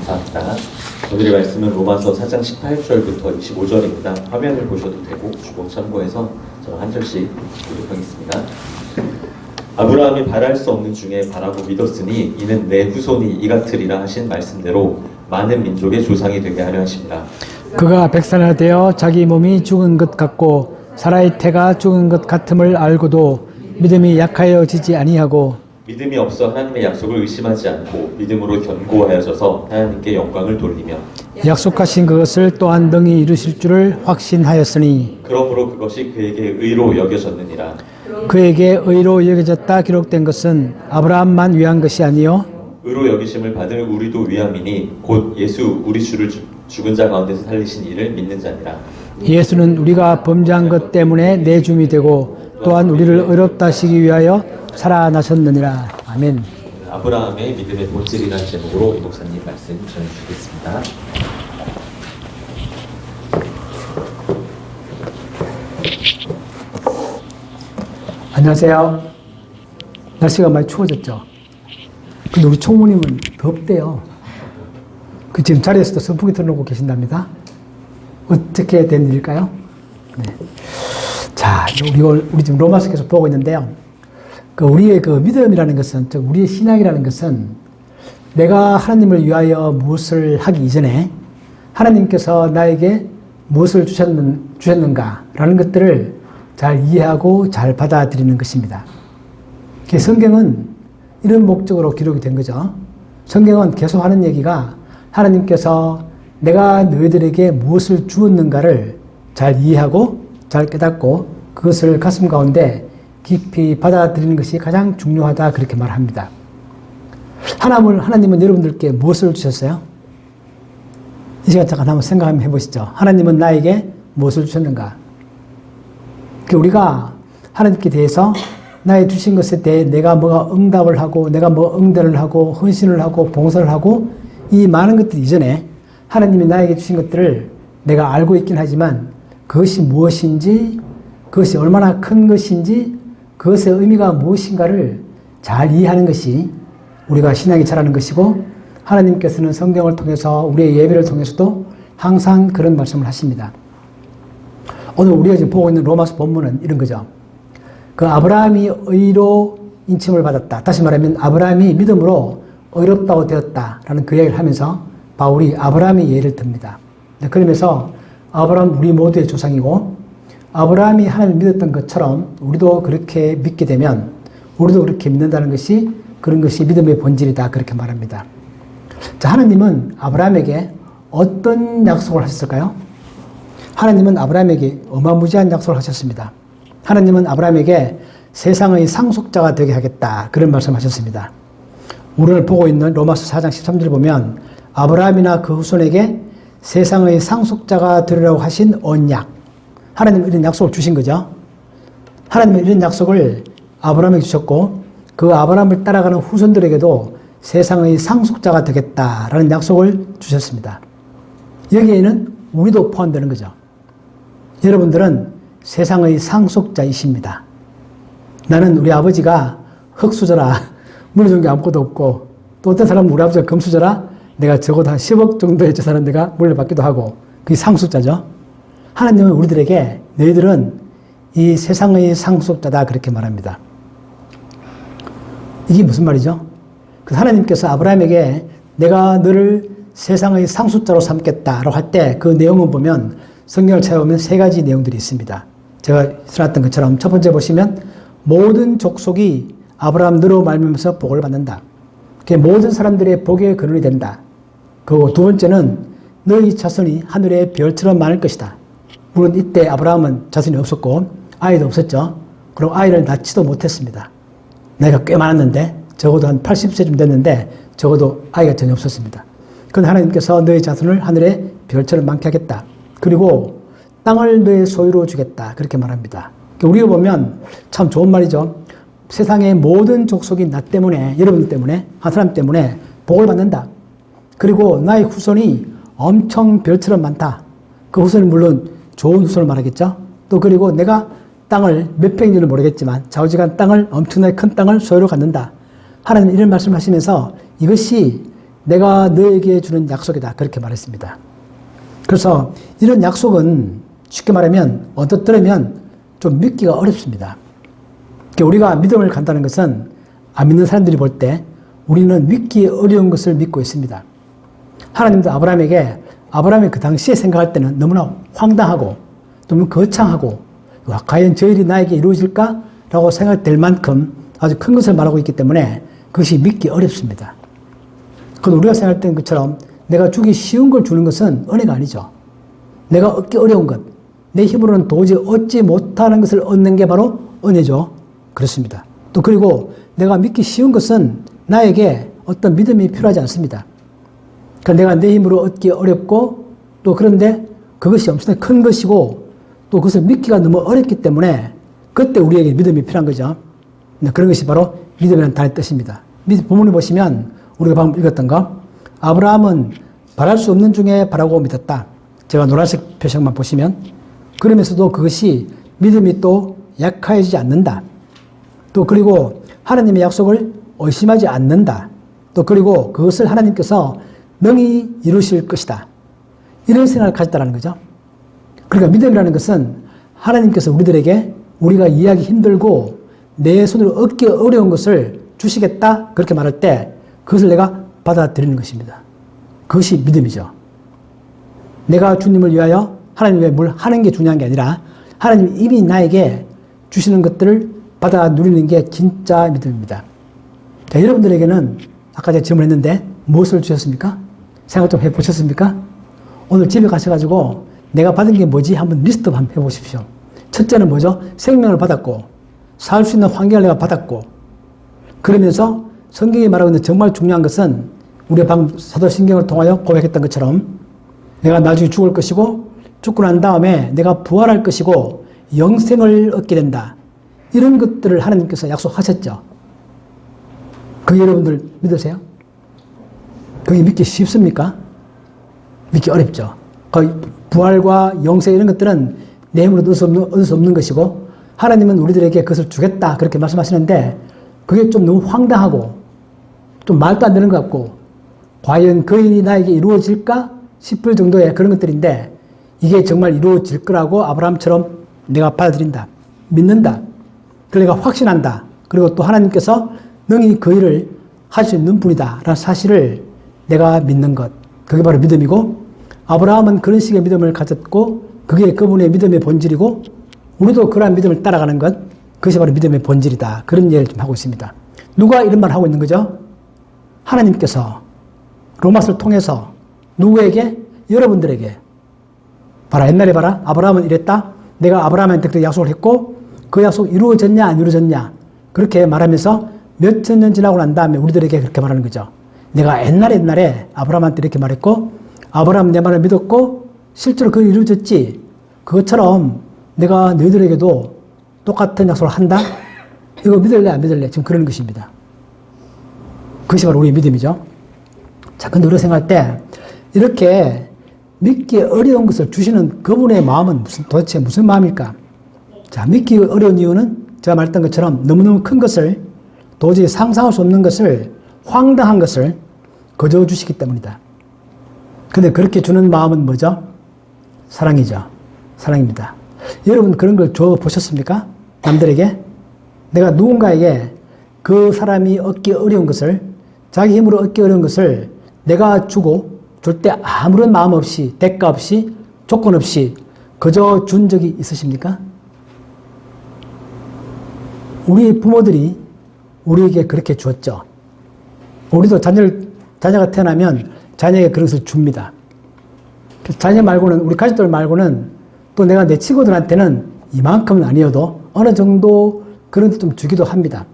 감사합니다. 오늘의 말씀은 로마서 4장 18절부터 25절입니다. 화면을 보셔도 되고 주보 참고해서 저는 한 절씩 교독하겠습니다. 아브라함이 바랄 수 없는 중에 바라고 믿었으니 이는 내 후손이 이같으리라 하신 말씀대로 많은 민족의 조상이 되게 하려 하십니다. 그가 백살이나 되어 자기 몸이 죽은 것 같고 사라의 태가 죽은 것 같음을 알고도 믿음이 약하여지지 아니하고 믿음이 없어 하나님의 약속을 의심하지 않고 믿음으로 견고하여져서 하나님께 영광을 돌리며 약속하신 그것을 또한 능히 이루실 줄을 확신하였으니 그러므로 그것이 그에게 의로 여겨졌느니라. 그에게 의로 여겨졌다 기록된 것은 아브라함만 위한 것이 아니요 의로 여기심을 받을 우리도 위함이니 곧 예수 우리 주를 죽은 자 가운데서 살리신 이를 믿는 자니라. 예수는 우리가 범죄한 것 때문에 내줌이 되고 또한 우리를 의롭다 하시기 위하여 살아나셨느니라. 아멘. 아브라함의 믿음의 본질이라는 제목으로 이 목사님 말씀 전해주시겠습니다. 안녕하세요. 날씨가 많이 추워졌죠. 근데 우리 총무님은 덥대요. 그 지금 자리에서도 선풍기 틀어놓고 계신답니다. 어떻게 된 일일까요? 네. 자, 우리 지금 로마서 계속 보고 있는데요. 우리의 그 믿음이라는 것은, 즉 우리의 신앙이라는 것은 내가 하나님을 위하여 무엇을 하기 이전에 하나님께서 나에게 무엇을 주셨는가라는 것들을 잘 이해하고 잘 받아들이는 것입니다. 성경은 이런 목적으로 기록이 된 거죠. 성경은 계속 하는 얘기가 하나님께서 내가 너희들에게 무엇을 주었는가를 잘 이해하고 잘 깨닫고 그것을 가슴 가운데 깊이 받아들이는 것이 가장 중요하다 그렇게 말합니다. 하나님은 여러분들께 무엇을 주셨어요? 이 시간 잠깐 한번 생각 한번 해보시죠. 하나님은 나에게 무엇을 주셨는가? 우리가 하나님께 대해서 나의 주신 것에 대해 내가 뭐가 응답을 하고 내가 뭐 응대를 하고 헌신을 하고 봉사를 하고 이 많은 것들 이전에 하나님이 나에게 주신 것들을 내가 알고 있긴 하지만 그것이 무엇인지 그것이 얼마나 큰 것인지 그것의 의미가 무엇인가를 잘 이해하는 것이 우리가 신앙이 자라는 것이고 하나님께서는 성경을 통해서 우리의 예배를 통해서도 항상 그런 말씀을 하십니다. 오늘 우리가 지금 보고 있는 로마서 본문은 이런 거죠. 그 아브라함이 의로 인침을 받았다. 다시 말하면 아브라함이 믿음으로 의롭다고 되었다라는 그 이야기를 하면서 바울이 아브라함의 예를 듭니다. 그러면서 아브라함 우리 모두의 조상이고 아브라함이 하나님을 믿었던 것처럼 우리도 그렇게 믿게 되면 우리도 그렇게 믿는다는 것이 그런 것이 믿음의 본질이다 그렇게 말합니다. 자, 하나님은 아브라함에게 어떤 약속을 하셨을까요? 하나님은 아브라함에게 어마무지한 약속을 하셨습니다. 하나님은 아브라함에게 세상의 상속자가 되게 하겠다 그런 말씀하셨습니다. 우리를 보고 있는 로마서 4장 13절을 보면 아브라함이나 그 후손에게 세상의 상속자가 되리라고 하신 언약, 하나님은 이런 약속을 주신 거죠. 하나님은 이런 약속을 아브라함에게 주셨고 그 아브라함을 따라가는 후손들에게도 세상의 상속자가 되겠다라는 약속을 주셨습니다. 여기에는 우리도 포함되는 거죠. 여러분들은 세상의 상속자이십니다. 나는 우리 아버지가 흙수저라 물려준 게 아무것도 없고 또 어떤 사람은 우리 아버지가 금수저라 내가 적어도 한 10억 정도의 재산은 내가 물려받기도 하고 그게 상속자죠. 하나님은 우리들에게 너희들은 이 세상의 상속자다 그렇게 말합니다. 이게 무슨 말이죠? 그 하나님께서 아브라함에게 내가 너를 세상의 상속자로 삼겠다라고 할 때 그 내용을 보면 성경을 찾아보면 세 가지 내용들이 있습니다. 제가 써놨던 것처럼 첫 번째 보시면 모든 족속이 아브라함 너로 말미암아서 복을 받는다. 모든 사람들의 복의 근원이 된다. 그리고 두 번째는 너희 자손이 하늘의 별처럼 많을 것이다. 물론 이때 아브라함은 자손이 없었고 아이도 없었죠. 그리고 아이를 낳지도 못했습니다. 나이가 꽤 많았는데 적어도 한 80세쯤 됐는데 적어도 아이가 전혀 없었습니다. 그런데 하나님께서 너희 자손을 하늘의 별처럼 많게 하겠다. 그리고 땅을 너의 소유로 주겠다. 그렇게 말합니다. 우리가 보면 참 좋은 말이죠. 세상의 모든 족속이 나 때문에, 여러분들 때문에, 한 사람 때문에 복을 받는다. 그리고 나의 후손이 엄청 별처럼 많다. 그 후손은 물론 좋은 후손을 말하겠죠. 또 그리고 내가 땅을 몇 평인지는 모르겠지만 좌우지간 땅을 엄청나게 큰 땅을 소유로 갖는다. 하나님 이런 말씀을 하시면서 이것이 내가 너에게 주는 약속이다. 그렇게 말했습니다. 그래서 이런 약속은 쉽게 말하면 언뜻 들으면 좀 믿기가 어렵습니다. 그러니까 우리가 믿음을 간다는 것은 안 믿는 사람들이 볼 때 우리는 믿기 어려운 것을 믿고 있습니다. 하나님도 아브라함이 그 당시에 생각할 때는 너무나 황당하고 너무 거창하고 과연 저 일이 나에게 이루어질까? 라고 생각될 만큼 아주 큰 것을 말하고 있기 때문에 그것이 믿기 어렵습니다. 그건 우리가 생각할 때는 것처럼 내가 주기 쉬운 걸 주는 것은 은혜가 아니죠. 내가 얻기 어려운 것, 내 힘으로는 도저히 얻지 못하는 것을 얻는 게 바로 은혜죠. 그렇습니다. 또 그리고 내가 믿기 쉬운 것은 나에게 어떤 믿음이 필요하지 않습니다. 그러니까 내가 내 힘으로 얻기 어렵고 또 그런데 그것이 엄청나게 큰 것이고 또 그것을 믿기가 너무 어렵기 때문에 그때 우리에게 믿음이 필요한 거죠. 그런 것이 바로 믿음이라는 단어의 뜻입니다. 본문을 보시면 우리가 방금 읽었던 거 아브라함은 바랄 수 없는 중에 바라고 믿었다. 제가 노란색 표식만 보시면 그러면서도 그것이 믿음이 또 약해지지 않는다. 또 그리고 하나님의 약속을 의심하지 않는다. 또 그리고 그것을 하나님께서 능히 이루실 것이다. 이런 생각을 가졌다는 거죠. 그러니까 믿음이라는 것은 하나님께서 우리들에게 우리가 이해하기 힘들고 내 손으로 얻기 어려운 것을 주시겠다 그렇게 말할 때 그것을 내가 받아들이는 것입니다. 그것이 믿음이죠. 내가 주님을 위하여 하나님 위해 뭘 하는 게 중요한 게 아니라 하나님이 이미 나에게 주시는 것들을 받아 누리는 게 진짜 믿음입니다. 자, 여러분들에게는 아까 제가 질문했는데 무엇을 주셨습니까? 생각 좀 해보셨습니까? 오늘 집에 가셔가지고 내가 받은 게 뭐지? 한번 리스트 한번 해보십시오. 첫째는 뭐죠? 생명을 받았고 살 수 있는 환경을 내가 받았고 그러면서 성경이 말하고 있는 정말 중요한 것은 우리가 방금 사도신경을 통하여 고백했던 것처럼 내가 나중에 죽을 것이고 죽고 난 다음에 내가 부활할 것이고 영생을 얻게 된다. 이런 것들을 하나님께서 약속하셨죠. 그게 여러분들 믿으세요? 그게 믿기 쉽습니까? 믿기 어렵죠. 거의 부활과 영생 이런 것들은 내 힘으로 얻을 수 없는 것이고 하나님은 우리들에게 그것을 주겠다 그렇게 말씀하시는데 그게 좀 너무 황당하고 좀 말도 안 되는 것 같고 과연 그 일이 나에게 이루어질까 싶을 정도의 그런 것들인데 이게 정말 이루어질 거라고 아브라함처럼 내가 받아들인다. 믿는다. 그러니까 확신한다. 그리고 또 하나님께서 능히 그 일을 할 수 있는 분이다 라는 사실을 내가 믿는 것. 그게 바로 믿음이고 아브라함은 그런 식의 믿음을 가졌고 그게 그분의 믿음의 본질이고 우리도 그러한 믿음을 따라가는 것 그것이 바로 믿음의 본질이다. 그런 얘기를 좀 하고 있습니다. 누가 이런 말을 하고 있는 거죠? 하나님께서 로마서를 통해서 누구에게? 여러분들에게. 봐라 옛날에 봐라 아브라함은 이랬다. 내가 아브라함한테 그렇게 약속을 했고 그 약속 이루어졌냐 안 이루어졌냐 그렇게 말하면서 몇천 년 지나고 난 다음에 우리들에게 그렇게 말하는 거죠. 내가 옛날에 아브라함한테 이렇게 말했고 아브라함은 내 말을 믿었고 실제로 그게 이루어졌지. 그것처럼 내가 너희들에게도 똑같은 약속을 한다. 이거 믿을래 안 믿을래 지금 그러는 것입니다. 그것이 바로 우리의 믿음이죠. 자, 근데 우리가 생각할 때 이렇게 믿기 어려운 것을 주시는 그분의 마음은 도대체 무슨 마음일까? 자, 믿기 어려운 이유는 제가 말했던 것처럼 너무너무 큰 것을 도저히 상상할 수 없는 것을 황당한 것을 거저 주시기 때문이다. 근데 그렇게 주는 마음은 뭐죠? 사랑이죠. 사랑입니다. 여러분 그런 걸 줘 보셨습니까? 남들에게? 내가 누군가에게 그 사람이 얻기 어려운 것을 자기 힘으로 얻기 어려운 것을 내가 주고 줄 때 아무런 마음 없이 대가 없이 조건 없이 그저 준 적이 있으십니까? 우리 부모들이 우리에게 그렇게 주었죠. 우리도 자녀가 태어나면 자녀에게 그런 것을 줍니다. 자녀 말고는 우리 가족들 말고는 또 내가 내 친구들한테는 이만큼은 아니어도 어느 정도 그런 것 좀 주기도 합니다.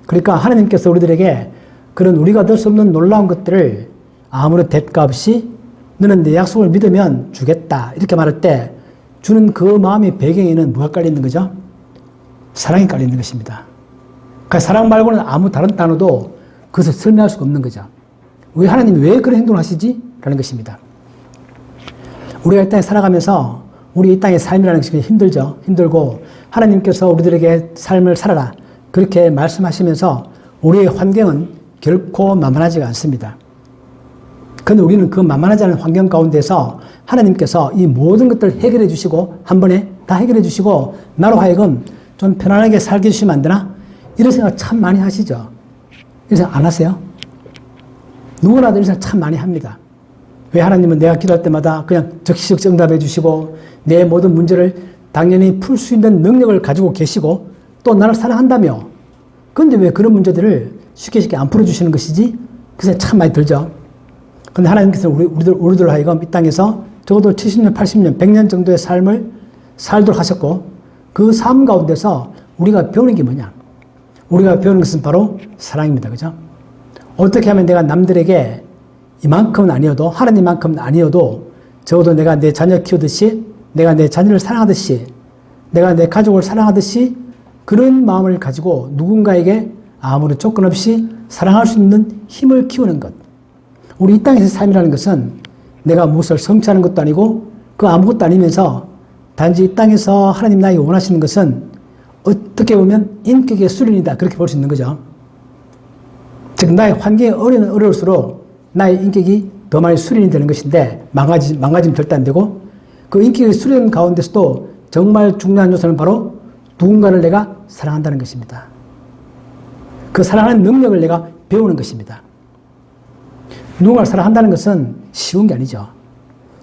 그러니까 하나님께서 우리들에게 그런 우리가 얻을 수 없는 놀라운 것들을 아무런 대가 없이 너는 내 약속을 믿으면 주겠다 이렇게 말할 때 주는 그 마음의 배경에는 뭐가 깔려 있는 거죠? 사랑이 깔려 있는 것입니다. 그러니까 사랑 말고는 아무 다른 단어도 그것을 설명할 수가 없는 거죠. 왜 하나님이 왜 그런 행동을 하시지? 라는 것입니다. 우리가 이 땅에 살아가면서 우리 이 땅의 삶이라는 것이 힘들죠. 힘들고 하나님께서 우리들에게 삶을 살아라 그렇게 말씀하시면서 우리의 환경은 결코 만만하지가 않습니다. 근데 우리는 그 만만하지 않은 환경 가운데서 하나님께서 이 모든 것들을 해결해 주시고 한 번에 다 해결해 주시고 나로 하여금 좀 편안하게 살게 해주시면 안 되나? 이런 생각 참 많이 하시죠? 이런 생각 안 하세요? 누구나도 이런 생각 참 많이 합니다. 왜 하나님은 내가 기도할 때마다 그냥 적시적시 응답해 주시고 내 모든 문제를 당연히 풀 수 있는 능력을 가지고 계시고 또 나를 사랑한다며 그런데 왜 그런 문제들을 쉽게 안 풀어주시는 것이지? 그 생각 참 많이 들죠. 근데 하나님께서는 우리들 하여금 이 땅에서 적어도 70년, 80년, 100년 정도의 삶을 살도록 하셨고 그 삶 가운데서 우리가 배우는 게 뭐냐? 우리가 배우는 것은 바로 사랑입니다. 그죠? 어떻게 하면 내가 남들에게 이만큼은 아니어도 하나님만큼은 아니어도 적어도 내가 내 자녀 키우듯이 내가 내 자녀를 사랑하듯이 내가 내 가족을 사랑하듯이 그런 마음을 가지고 누군가에게 아무런 조건 없이 사랑할 수 있는 힘을 키우는 것. 우리 이 땅에서 삶이라는 것은 내가 무엇을 성취하는 것도 아니고 그 아무것도 아니면서 단지 이 땅에서 하나님 나에게 원하시는 것은 어떻게 보면 인격의 수련이다. 그렇게 볼 수 있는 거죠. 즉 나의 환경이 어려울수록 나의 인격이 더 많이 수련이 되는 것인데 망가지면 절대 안 되고 그 인격의 수련 가운데서도 정말 중요한 요소는 바로 누군가를 내가 사랑한다는 것입니다. 그 사랑하는 능력을 내가 배우는 것입니다. 누군가를 사랑한다는 것은 쉬운 게 아니죠.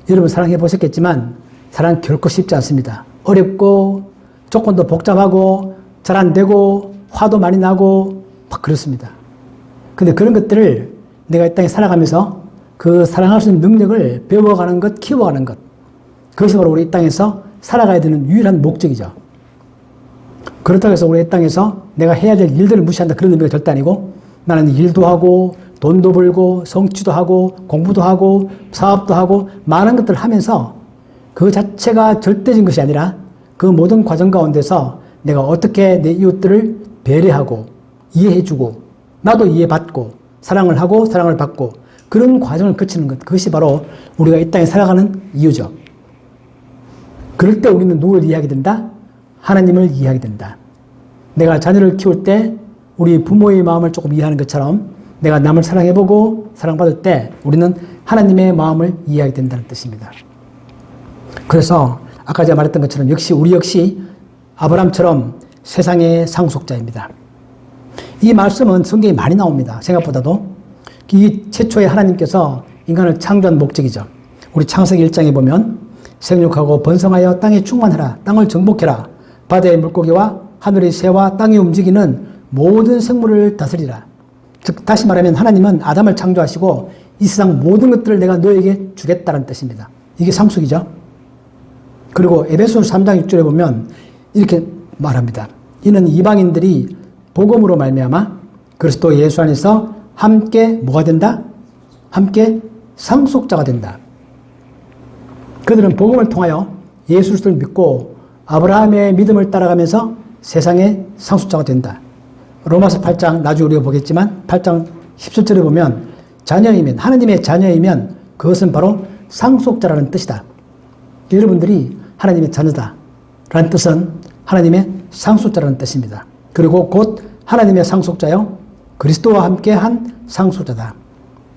여러분 사랑해 보셨겠지만 사랑 결코 쉽지 않습니다. 어렵고 조건도 복잡하고 잘 안 되고 화도 많이 나고 막 그렇습니다. 근데 그런 것들을 내가 이 땅에 살아가면서 그 사랑할 수 있는 능력을 배워가는 것, 키워가는 것 그것이 바로 우리 이 땅에서 살아가야 되는 유일한 목적이죠. 그렇다고 해서 우리 이 땅에서 내가 해야 될 일들을 무시한다 그런 의미가 절대 아니고 나는 일도 하고 돈도 벌고 성취도 하고 공부도 하고 사업도 하고 많은 것들을 하면서 그 자체가 절대적인 것이 아니라 그 모든 과정 가운데서 내가 어떻게 내 이웃들을 배려하고 이해해주고 나도 이해받고 사랑을 하고 사랑을 받고 그런 과정을 거치는 것 그것이 바로 우리가 이 땅에 살아가는 이유죠. 그럴 때 우리는 누구를 이해하게 된다? 하나님을 이해하게 된다. 내가 자녀를 키울 때 우리 부모의 마음을 조금 이해하는 것처럼 내가 남을 사랑해보고 사랑받을 때 우리는 하나님의 마음을 이해하게 된다는 뜻입니다. 그래서 아까 제가 말했던 것처럼 우리 역시 아브라함처럼 세상의 상속자입니다. 이 말씀은 성경에 많이 나옵니다. 생각보다도. 이 최초의 하나님께서 인간을 창조한 목적이죠. 우리 창세기 1장에 보면 생육하고 번성하여 땅에 충만하라. 땅을 정복해라. 바다의 물고기와 하늘의 새와 땅에 움직이는 모든 생물을 다스리라. 즉 다시 말하면 하나님은 아담을 창조하시고 이 세상 모든 것들을 내가 너에게 주겠다는 뜻입니다. 이게 상속이죠. 그리고 에베소서 3장 6절에 보면 이렇게 말합니다. 이는 이방인들이 복음으로 말미암아 그리스도 예수 안에서 함께 뭐가 된다? 함께 상속자가 된다. 그들은 복음을 통하여 예수 그리스도를 믿고 아브라함의 믿음을 따라가면서 세상의 상속자가 된다. 로마서 8장 나중에 우리가 보겠지만 8장 17절에 보면 자녀이면 하나님의 자녀이면 그것은 바로 상속자라는 뜻이다. 여러분들이 하나님의 자녀다라는 뜻은 하나님의 상속자라는 뜻입니다. 그리고 곧 하나님의 상속자요 그리스도와 함께한 상속자다.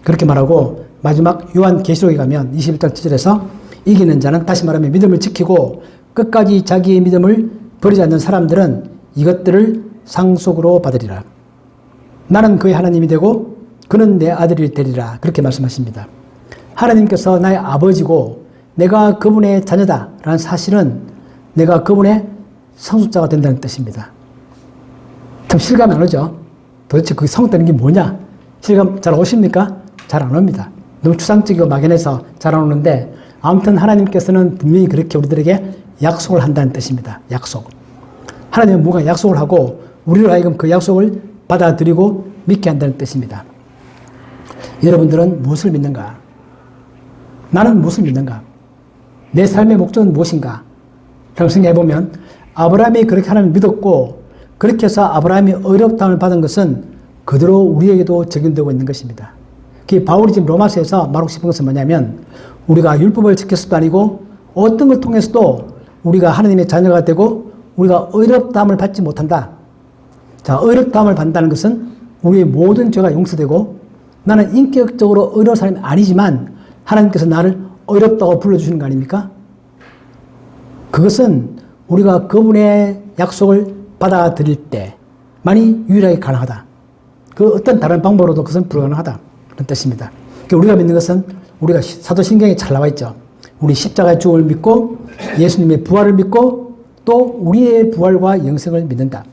그렇게 말하고 마지막 요한계시록에 가면 21장 7절에서 이기는 자는 다시 말하면 믿음을 지키고 끝까지 자기의 믿음을 버리지 않는 사람들은 이것들을 상속으로 받으리라. 나는 그의 하나님이 되고 그는 내 아들이 되리라. 그렇게 말씀하십니다. 하나님께서 나의 아버지고 내가 그분의 자녀다라는 사실은 내가 그분의 상속자가 된다는 뜻입니다. 참 실감이 안 오죠? 도대체 그게 상속되는 게 뭐냐? 실감 잘 오십니까? 잘 안 옵니다. 너무 추상적이고 막연해서 잘 안 오는데 아무튼 하나님께서는 분명히 그렇게 우리들에게 약속을 한다는 뜻입니다. 약속. 하나님은 뭔가 약속을 하고 우리로 하여금 그 약속을 받아들이고 믿게 한다는 뜻입니다. 여러분들은 무엇을 믿는가? 나는 무엇을 믿는가? 내 삶의 목적은 무엇인가? 라고 생각해보면 아브라함이 그렇게 하나님을 믿었고 그렇게 해서 아브라함이 어렵다함을 받은 것은 그대로 우리에게도 적용되고 있는 것입니다. 그 바울이 지금 로마서에서 말하고 싶은 것은 뭐냐면 우리가 율법을 지켜서도 아니고 어떤 걸 통해서도 우리가 하나님의 자녀가 되고 우리가 어렵다함을 받지 못한다. 자, 어렵다함을 받는다는 것은 우리의 모든 죄가 용서되고 나는 인격적으로 어려운 사람이 아니지만 하나님께서 나를 어렵다고 불러주시는 거 아닙니까? 그것은 우리가 그분의 약속을 받아들일 때만이 유일하게 가능하다. 그 어떤 다른 방법으로도 그것은 불가능하다. 그런 뜻입니다. 그러니까 우리가 믿는 것은 우리가 사도신경에 잘 나와 있죠. 우리 십자가의 죽음을 믿고 예수님의 부활을 믿고 또 우리의 부활과 영생을 믿는다.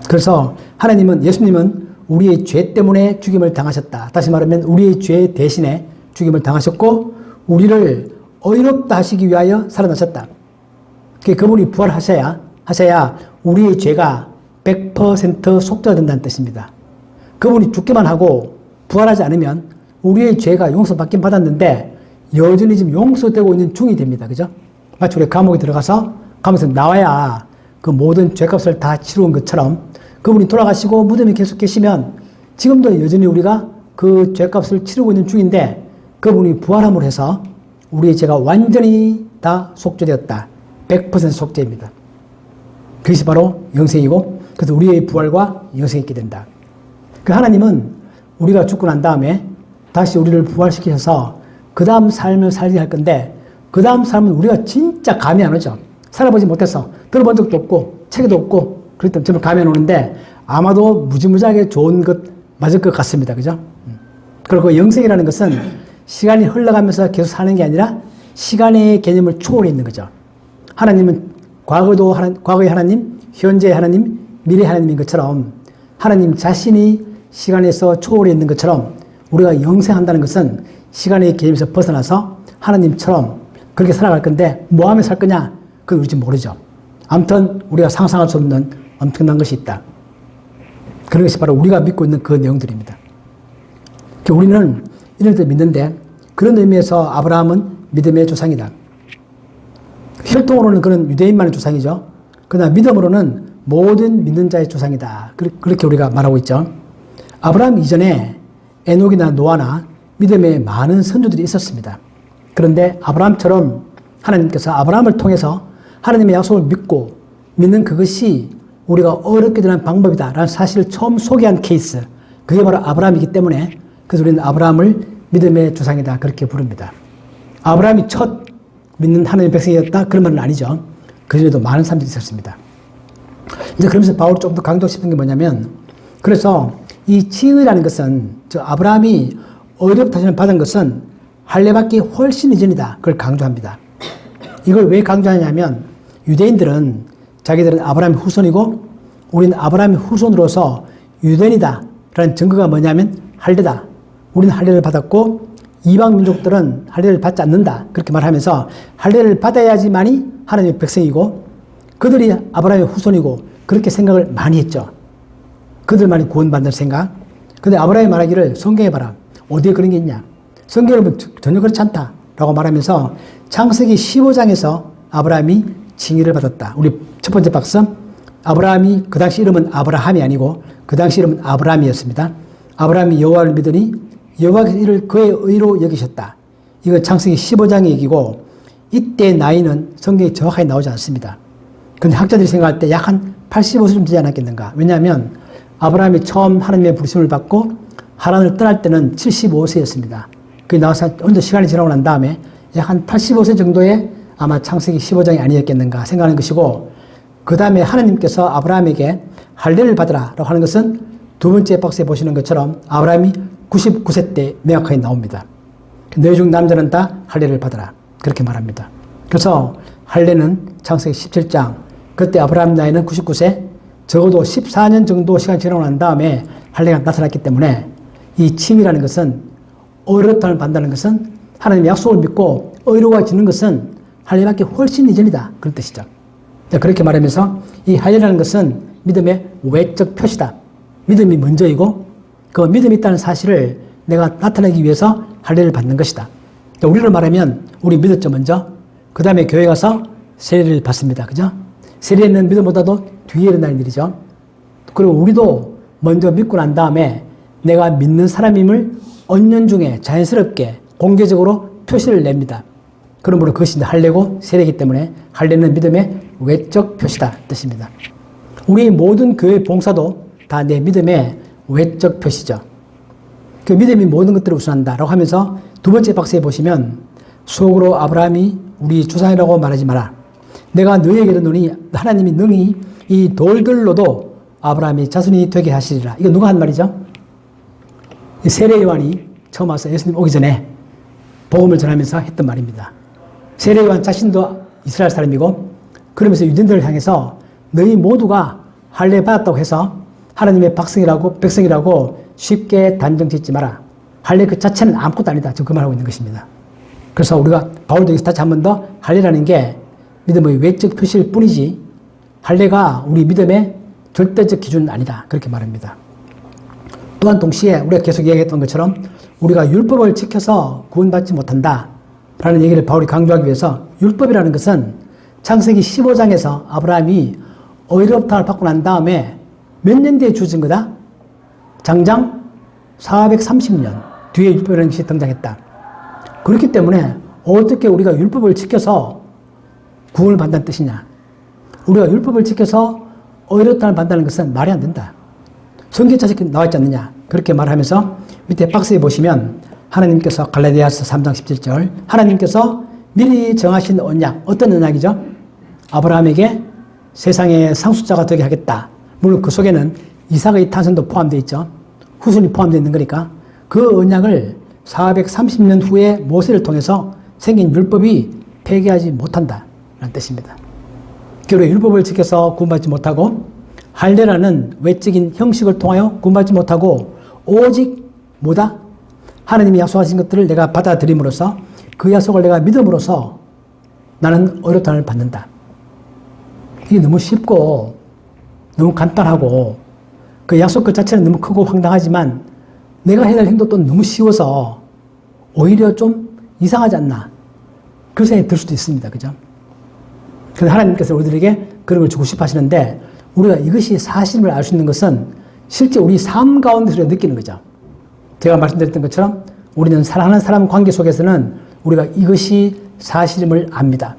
그래서 예수님은 우리의 죄 때문에 죽임을 당하셨다. 다시 말하면 우리의 죄 대신에 죽임을 당하셨고 우리를 의롭다 하시기 위하여 살아나셨다. 그분이 부활하셔야 우리의 죄가 100% 속죄가 된다는 뜻입니다. 그분이 죽기만 하고 부활하지 않으면 우리의 죄가 용서받긴 받았는데 여전히 지금 용서되고 있는 중이 됩니다. 그죠? 마치 우리 감옥에 들어가서 감옥에서 나와야 그 모든 죄값을 다 치루은 것처럼 그분이 돌아가시고 무덤에 계속 계시면 지금도 여전히 우리가 그 죄값을 치르고 있는 중인데 그분이 부활함으로 해서 우리의 죄가 완전히 다 속죄되었다. 100% 속죄입니다. 그것이 바로 영생이고 그래서 우리의 부활과 영생이 있게 된다. 그 하나님은 우리가 죽고 난 다음에 다시 우리를 부활시키셔서 그 다음 삶을 살게 할 건데 그 다음 삶은 우리가 진짜 감이 안 오죠. 살아보지 못해서 들어본 적도 없고 책에도 없고 그렇기 때문에 정말 감이 안 오는데 아마도 무지무지하게 좋은 것 맞을 것 같습니다. 그죠? 그리고 그 영생이라는 것은 시간이 흘러가면서 계속 사는 게 아니라 시간의 개념을 초월해 있는 거죠. 하나님은 과거의 하나님, 현재의 하나님, 미래의 하나님인 것처럼 하나님 자신이 시간에서 초월해 있는 것처럼 우리가 영생한다는 것은 시간의 개념에서 벗어나서 하나님처럼 그렇게 살아갈 건데 뭐 하며 살 거냐? 그건 우리 지금 모르죠. 아무튼 우리가 상상할 수 없는 엄청난 것이 있다. 그런 것이 바로 우리가 믿고 있는 그 내용들입니다. 우리는 이런 데 믿는데 그런 의미에서 아브라함은 믿음의 조상이다. 혈통으로는 그는 유대인만의 조상이죠. 그러나 믿음으로는 모든 믿는 자의 조상이다. 그렇게 우리가 말하고 있죠. 아브라함 이전에 에녹이나 노아나 믿음의 많은 선조들이 있었습니다. 그런데 아브라함처럼 하나님께서 아브라함을 통해서 하나님의 약속을 믿고 믿는 그것이 우리가 어렵게 되는 방법이다라는 사실을 처음 소개한 케이스. 그게 바로 아브라함이기 때문에 그래서 우리는 아브라함을 믿음의 조상이다 그렇게 부릅니다. 아브라함이 첫 믿는 하나님의 백성이었다 그런 말은 아니죠. 그전에도 많은 사람들이 있었습니다. 이제 그러면서 바울이 조금 더 강조하고 싶은 게 뭐냐면 그래서 이 칭의라는 것은 아브라함이 어렵다 받은 것은 할례받기 훨씬 이전이다. 그걸 강조합니다. 이걸 왜 강조하냐면 유대인들은 자기들은 아브라함의 후손이고 우리는 아브라함의 후손으로서 유대인이다 라는 증거가 뭐냐면 할례다. 우리는 할례를 받았고 이방 민족들은 할례를 받지 않는다. 그렇게 말하면서 할례를 받아야지만이 하나님의 백성이고 그들이 아브라함의 후손이고 그렇게 생각을 많이 했죠. 그들만이 구원받는 생각. 근데 아브라함이 말하기를 성경에 봐라. 어디에 그런 게 있냐. 성경을 보면 전혀 그렇지 않다. 라고 말하면서 창세기 15장에서 아브라함이 칭의를 받았다. 우리 첫 번째 박스. 아브라함이 그 당시 이름은 아브라함이 아니고 그 당시 이름은 아브라함이었습니다. 아브라함이 여호와를 믿으니 여호와께서 이를 그의 의로 여기셨다. 이거 창세기 15장의 얘기고 이때 나이는 성경에 정확하게 나오지 않습니다. 근데 학자들이 생각할 때 약 한 85세쯤 되지 않았겠는가. 왜냐하면 아브라함이 처음 하나님의 부르심을 받고 하란을 떠날 때는 75세였습니다. 그게 나와서 언제 시간이 지나고 난 다음에 약 한 85세 정도의 아마 창세기 15장이 아니었겠는가 생각하는 것이고 그 다음에 하나님께서 아브라함에게 할례를 받으라 라고 하는 것은 두 번째 박스에 보시는 것처럼 아브라함이 99세 때 명확하게 나옵니다. 너희 중 남자는 다 할례를 받으라 그렇게 말합니다. 그래서 할례는 창세기 17장 그때 아브라함 나이는 99세 적어도 14년 정도 시간이 지나고 난 다음에 할례가 나타났기 때문에 이 칭이라는 것은 의롭다는 받는다는 것은 하나님의 약속을 믿고 의로워지는 것은 할례받기 훨씬 이전이다 그런 뜻이죠. 그렇게 말하면서 이 할례라는 것은 믿음의 외적 표시다. 믿음이 먼저이고 그 믿음이 있다는 사실을 내가 나타내기 위해서 할례를 받는 것이다. 우리로 말하면 우리 믿었죠 먼저. 그 다음에 교회 가서 세례를 받습니다. 그죠? 세례는 믿음보다도 뒤에 일어나는 일이죠. 그리고 우리도 먼저 믿고 난 다음에 내가 믿는 사람임을 언년 중에 자연스럽게 공개적으로 표시를 냅니다. 그러므로 그것이 할례고 세례이기 때문에 할례는 믿음의 외적 표시다 뜻입니다. 우리 모든 교회 봉사도 다 내 믿음의 외적 표시죠. 그 믿음이 모든 것들을 우선한다라고 하면서 두 번째 박스에 보시면 속으로 아브라함이 우리 조상이라고 말하지 마라. 내가 너희에게 이르노니 하나님이 능히 이 돌들로도 아브라함이 자손이 되게 하시리라. 이거 누가 한 말이죠? 세례 요한이 처음 와서 예수님 오기 전에 복음을 전하면서 했던 말입니다. 세례 요한 자신도 이스라엘 사람이고 그러면서 유대인들을 향해서 너희 모두가 할례 받았다고 해서 하나님의 백성이라고 쉽게 단정 짓지 마라. 할례 그 자체는 아무것도 아니다. 지금 그 말하고 있는 것입니다. 그래서 우리가 바울도 여기서 다시 한 번 더 할례라는 게 믿음의 외적 표시일 뿐이지 할례가 우리 믿음의 절대적 기준은 아니다. 그렇게 말합니다. 또한 동시에 우리가 계속 얘기했던 것처럼 우리가 율법을 지켜서 구원받지 못한다 라는 얘기를 바울이 강조하기 위해서 율법이라는 것은 창세기 15장에서 아브라함이 의롭다를 받고 난 다음에 몇 년 뒤에 주어진 거다? 장장 430년 뒤에 율법이라는 것이 등장했다. 그렇기 때문에 어떻게 우리가 율법을 지켜서 구원을 받는다는 뜻이냐? 우리가 율법을 지켜서 의롭다를 받는다는 것은 말이 안 된다. 성경 자식이 나와 있지 않느냐? 그렇게 말하면서 밑에 박스에 보시면 하나님께서 갈라디아서 3장 17절 하나님께서 미리 정하신 언약, 어떤 언약이죠? 아브라함에게 세상의 상속자가 되게 하겠다. 물론 그 속에는 이삭의 탄생도 포함되어 있죠. 후손이 포함되어 있는 거니까 그 언약을 430년 후에 모세를 통해서 생긴 율법이 폐기하지 못한다 라는 뜻입니다. 그리고 율법을 지켜서 구원받지 못하고 할례라는 외적인 형식을 통하여 구원받지 못하고 오직 뭐다? 하나님이 약속하신 것들을 내가 받아들임으로써 그 약속을 내가 믿음으로써 나는 의롭다를 받는다. 이게 너무 쉽고 너무 간단하고 그 약속 그 자체는 너무 크고 황당하지만 내가 해야 할 행동도 너무 쉬워서 오히려 좀 이상하지 않나 그 생각이 들 수도 있습니다. 그죠? 그래서 하나님께서 우리들에게 그런 걸 주고 싶어 하시는데 우리가 이것이 사실임을 알 수 있는 것은 실제 우리 삶 가운데서 느끼는 거죠. 제가 말씀드렸던 것처럼 우리는 사랑하는 사람 관계 속에서는 우리가 이것이 사실임을 압니다.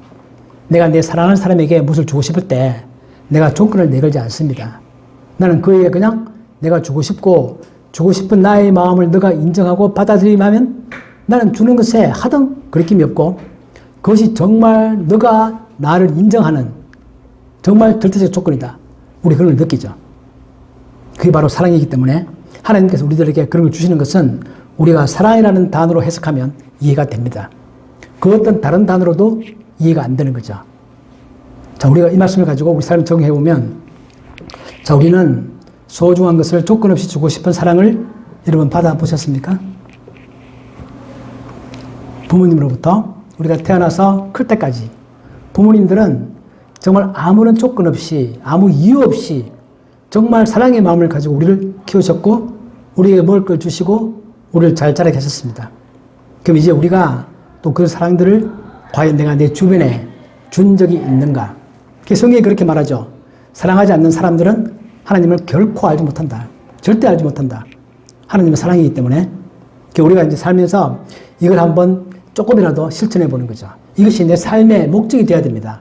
내가 내 사랑하는 사람에게 무엇을 주고 싶을 때 내가 조건을 내걸지 않습니다. 나는 그에게 그냥 내가 주고 싶고 주고 싶은 나의 마음을 너가 인정하고 받아들이면 나는 주는 것에 하등 거리낌이 없고 그것이 정말 너가 나를 인정하는 정말 절대적 조건이다. 우리 그런 걸 느끼죠. 그게 바로 사랑이기 때문에 하나님께서 우리들에게 그런 걸 주시는 것은 우리가 사랑이라는 단어로 해석하면 이해가 됩니다. 그 어떤 다른 단어로도 이해가 안 되는 거죠. 자, 우리가 이 말씀을 가지고 우리 삶을 적용해 보면 자, 우리는 소중한 것을 조건 없이 주고 싶은 사랑을 여러분 받아보셨습니까? 부모님으로부터 우리가 태어나서 클 때까지 부모님들은 정말 아무런 조건 없이 아무 이유 없이 정말 사랑의 마음을 가지고 우리를 키우셨고 우리에게 먹을 걸 주시고 우리를 잘 자라게 하셨습니다. 그럼 이제 우리가 또 그 사랑들을 과연 내가 내 주변에 준 적이 있는가? 성경이 그렇게 말하죠. 사랑하지 않는 사람들은 하나님을 결코 알지 못한다. 절대 알지 못한다. 하나님은 사랑이기 때문에 우리가 이제 살면서 이걸 한번 조금이라도 실천해 보는 거죠. 이것이 내 삶의 목적이 되어야 됩니다.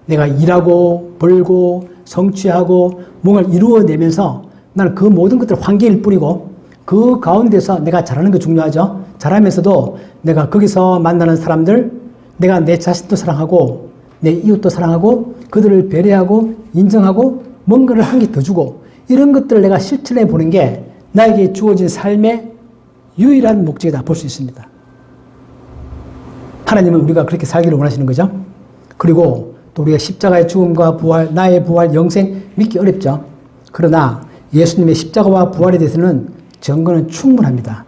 내가 일하고 벌고 성취하고 뭔가를 이루어내면서 나는 그 모든 것들 환경일 뿐이고 그 가운데서 내가 잘하는 게 중요하죠. 잘하면서도 내가 거기서 만나는 사람들, 내가 내 자신도 사랑하고 내 이웃도 사랑하고 그들을 배려하고 인정하고 뭔가를 한 개 더 주고 이런 것들을 내가 실천해 보는 게 나에게 주어진 삶의 유일한 목적이다 볼 수 있습니다. 하나님은 우리가 그렇게 살기를 원하시는 거죠. 그리고 또 우리가 십자가의 죽음과 부활, 나의 부활, 영생 믿기 어렵죠. 그러나 예수님의 십자가와 부활에 대해서는 증거는 충분합니다.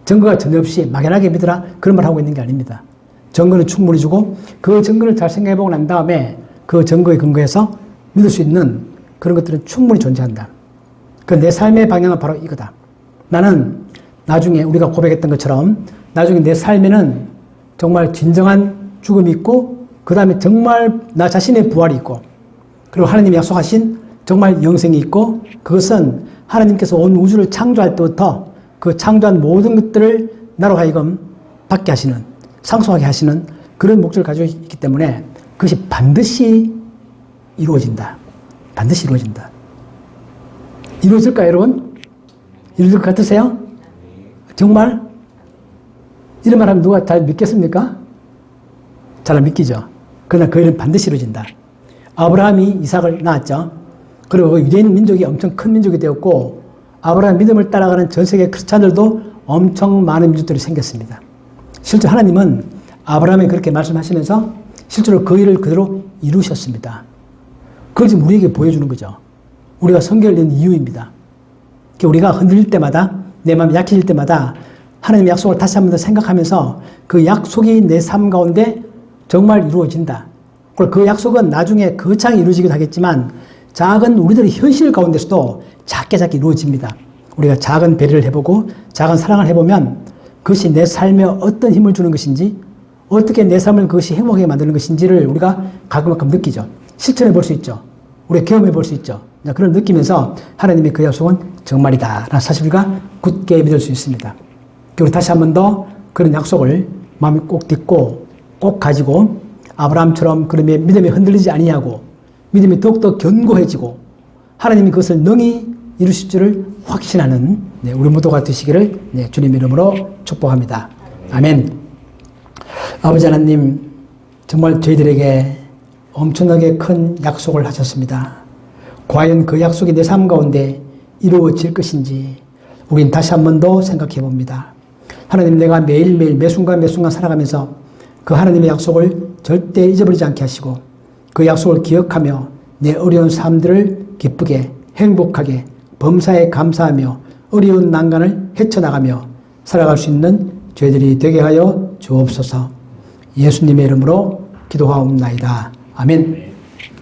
증거가 전혀 없이 막연하게 믿으라 그런 말 하고 있는 게 아닙니다. 증거는 충분히 주고 그 증거를 잘 생각해보고 난 다음에 그 증거에 근거해서 믿을 수 있는 그런 것들은 충분히 존재한다. 그 내 삶의 방향은 바로 이거다. 나는 나중에 우리가 고백했던 것처럼 나중에 내 삶에는 정말 진정한 죽음이 있고 그 다음에 정말 나 자신의 부활이 있고 그리고 하나님이 약속하신 정말 영생이 있고 그것은 하나님께서 온 우주를 창조할 때부터 그 창조한 모든 것들을 나로 하여금 받게 하시는 상속하게 하시는 그런 목적을 가지고 있기 때문에 그것이 반드시 이루어진다. 반드시 이루어진다. 이루어질까요, 여러분? 이루어질 것 같으세요? 정말 이런 말 하면 누가 잘 믿겠습니까? 잘 안 믿기죠. 그러나 그 일은 반드시 이루어진다. 아브라함이 이삭을 낳았죠. 그리고 그 유대인 민족이 엄청 큰 민족이 되었고 아브라함 믿음을 따라가는 전 세계 크리스찬들도 엄청 많은 민족들이 생겼습니다. 실제 하나님은 아브라함이 그렇게 말씀하시면서 실제로 그 일을 그대로 이루셨습니다. 그걸 지금 우리에게 보여주는 거죠. 우리가 성경을 읽는 이유입니다. 우리가 흔들릴 때마다 내 마음이 약해질 때마다 하나님의 약속을 다시 한 번 더 생각하면서 그 약속이 내 삶 가운데 정말 이루어진다. 그 약속은 나중에 거창히 이루어지기도 하겠지만 작은 우리들의 현실 가운데서도 작게 이루어집니다. 우리가 작은 배려를 해보고 작은 사랑을 해보면 그것이 내 삶에 어떤 힘을 주는 것인지 어떻게 내 삶을 그것이 행복하게 만드는 것인지를 우리가 가끔가끔 느끼죠. 실천해 볼 수 있죠. 우리가 경험해 볼 수 있죠. 그런 느끼면서 하나님의 그 약속은 정말이다 라는 사실 우리가 굳게 믿을 수 있습니다. 그리고 다시 한 번 더 그런 약속을 마음에 꼭 딛고 꼭 가지고 아브라함처럼 그런 믿음이 흔들리지 아니하고 믿음이 더욱더 견고해지고 하나님이 그것을 능히 이루실 줄을 확신하는 우리 모두가 되시기를 주님의 이름으로 축복합니다. 아멘. 아버지 하나님, 정말 저희들에게 엄청나게 큰 약속을 하셨습니다. 과연 그 약속이 내 삶 가운데 이루어질 것인지 우린 다시 한 번 더 생각해 봅니다. 하나님, 내가 매일매일 매순간 살아가면서 그 하나님의 약속을 절대 잊어버리지 않게 하시고 그 약속을 기억하며 내 어려운 삶들을 기쁘게 행복하게 범사에 감사하며 어려운 난간을 헤쳐나가며 살아갈 수 있는 저희들이 되게 하여 주옵소서. 예수님의 이름으로 기도하옵나이다. 아멘.